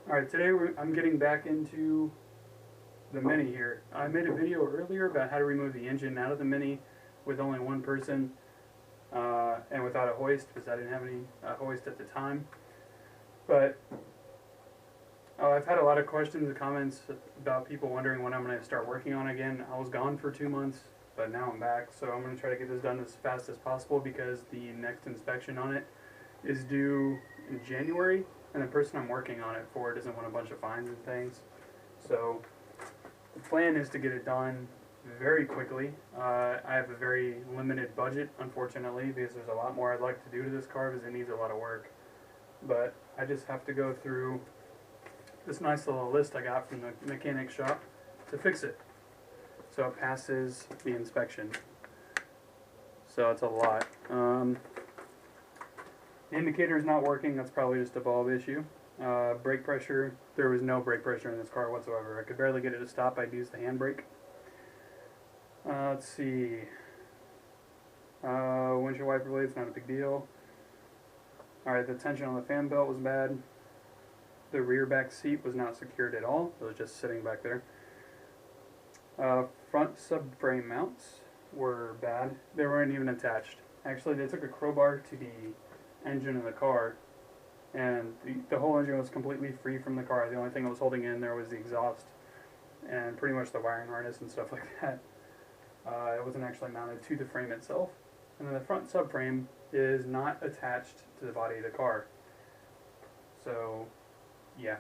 Alright, today I'm getting back into the Mini here. I made a video earlier about how to remove the engine out of the Mini with only one person and without a hoist, because I didn't have any hoist at the time. But I've had a lot of questions and comments about people wondering when I'm going to start working on it again. I was gone for 2 months, but now I'm back, so I'm going to try to get this done as fast as possible because the next inspection on it is due in January, and the person I'm working on it for doesn't want a bunch of fines and things. So the plan is to get it done very quickly. I have a very limited budget, unfortunately, because there's a lot more I'd like to do to this car because it needs a lot of work. But I just have to go through this nice little list I got from the mechanic shop to fix it, so it passes the inspection. So it's a lot. The indicator is not working. That's probably just a bulb issue. Brake pressure, there was no brake pressure in this car whatsoever. I could barely get it to stop. I'd use the handbrake. Let's see. Windshield wiper blades, not a big deal. Alright, the tension on the fan belt was bad. The rear back seat was not secured at all. It was just sitting back there. Front subframe mounts were bad. They weren't even attached. Actually, they took a crowbar to the engine of the car, and the whole engine was completely free from the car. The only thing that was holding in there was the exhaust and pretty much the wiring harness and stuff like that. It wasn't actually mounted to the frame itself. And then the front subframe is not attached to the body of the car. So, yeah.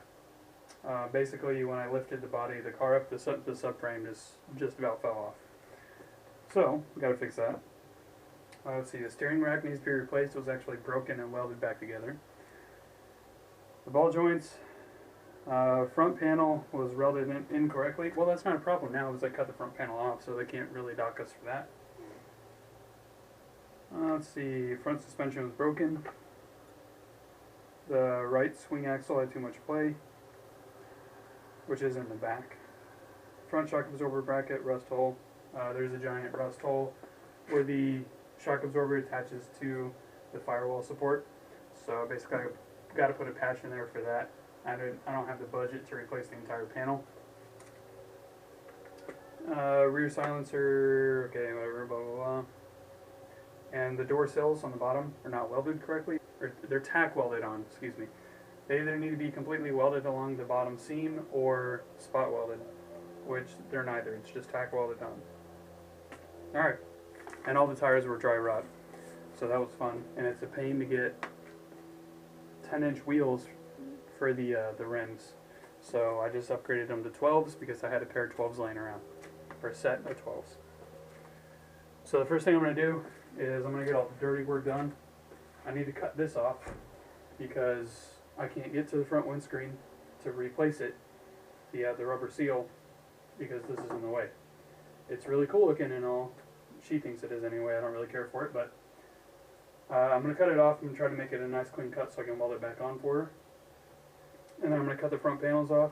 Basically, when I lifted the body of the car up, the subframe just about fell off. So, we gotta fix that. Let's see, the steering rack needs to be replaced. It was actually broken and welded back together. The ball joints, front panel was welded in incorrectly. Well, that's not a problem now because I cut the front panel off, so they can't really dock us for that. Let's see, front suspension was broken. The right swing axle had too much play, which is in the back. Front shock absorber bracket, rust hole. There's a giant rust hole where the shock absorber attaches to the firewall support. So basically I got to put a patch in there for that. I don't have the budget to replace the entire panel. Rear silencer, okay, whatever, blah, blah, blah. And the door sills on the bottom are not welded correctly. Or they're tack welded on, excuse me. They either need to be completely welded along the bottom seam or spot welded, which they're neither. It's just tack welded on. Alright, and all the tires were dry rot, so that was fun. And it's a pain to get 10-inch wheels for the rims. So I just upgraded them to 12s because I had a pair of 12s laying around, or a set of 12s. So the first thing I'm going to do is I'm going to get all the dirty work done. I need to cut this off because I can't get to the front windscreen to replace it, the rubber seal, because this is in the way. It's really cool looking and all. She thinks it is anyway. I don't really care for it, but I'm going to cut it off and try to make it a nice clean cut so I can weld it back on for her. And then I'm going to cut the front panels off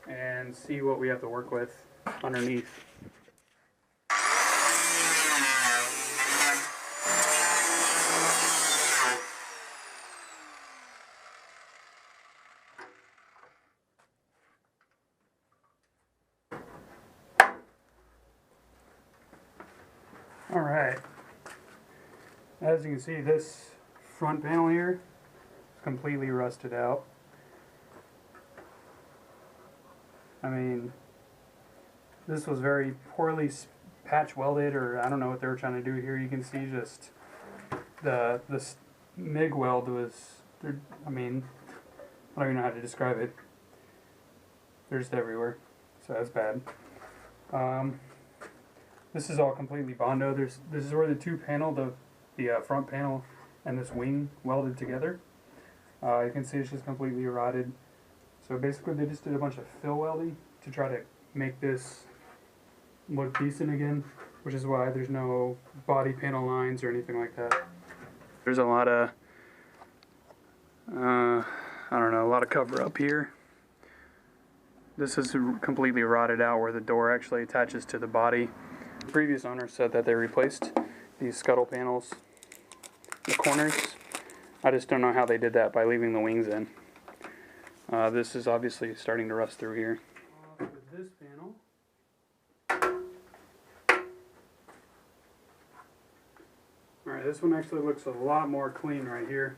and see what we have to work with underneath. Alright, as you can see, this front panel here is completely rusted out. I mean, this was very poorly patch welded, or I don't know what they were trying to do here. You can see just the MIG weld was, I mean, I don't even know how to describe it. They're just everywhere, so that's bad. This is all completely Bondo. This is where the two panel, the front panel and this wing welded together. You can see it's just completely rotted. So basically they just did a bunch of fill welding to try to make this look decent again, which is why there's no body panel lines or anything like that. There's a lot of, I don't know, a lot of cover up here. This is completely rotted out where the door actually attaches to the body. The previous owner said that they replaced these scuttle panels, the corners. I just don't know how they did that by leaving the wings in. This is obviously starting to rust through here. Off with this panel. Alright, this one actually looks a lot more clean right here.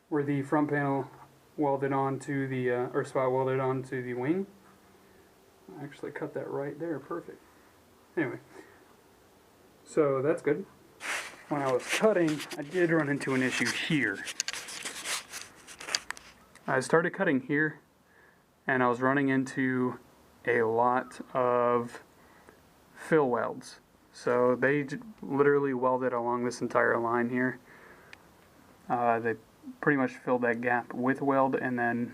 Where the front panel welded onto the, or spot welded onto the wing. I actually cut that right there, perfect. Anyway, so that's good. When I was cutting, I did run into an issue here. I started cutting here, and I was running into a lot of fill welds. So they literally welded along this entire line here. They pretty much filled that gap with weld and then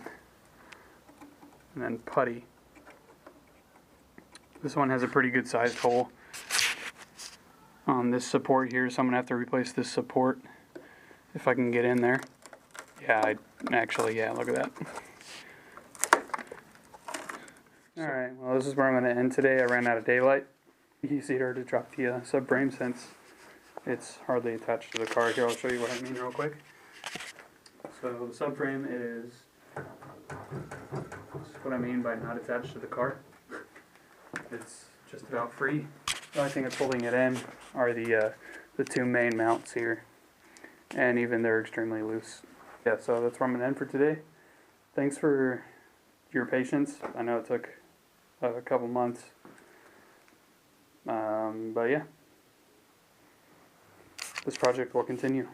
putty. This one has a pretty good sized hole on this support here, so I'm gonna have to replace this support if I can get in there. Yeah, yeah, look at that. Alright, well, this is where I'm going to end today. I ran out of daylight. Easier to drop the subframe since it's hardly attached to the car. Here, I'll show you what I mean real quick. So the subframe is what I mean by not attached to the car. It's just about free. The only thing that's holding it in are the two main mounts here, and even they're extremely loose. Yeah, so that's where I'm going to end for today. Thanks for your patience. I know it took a couple months. But yeah, this project will continue.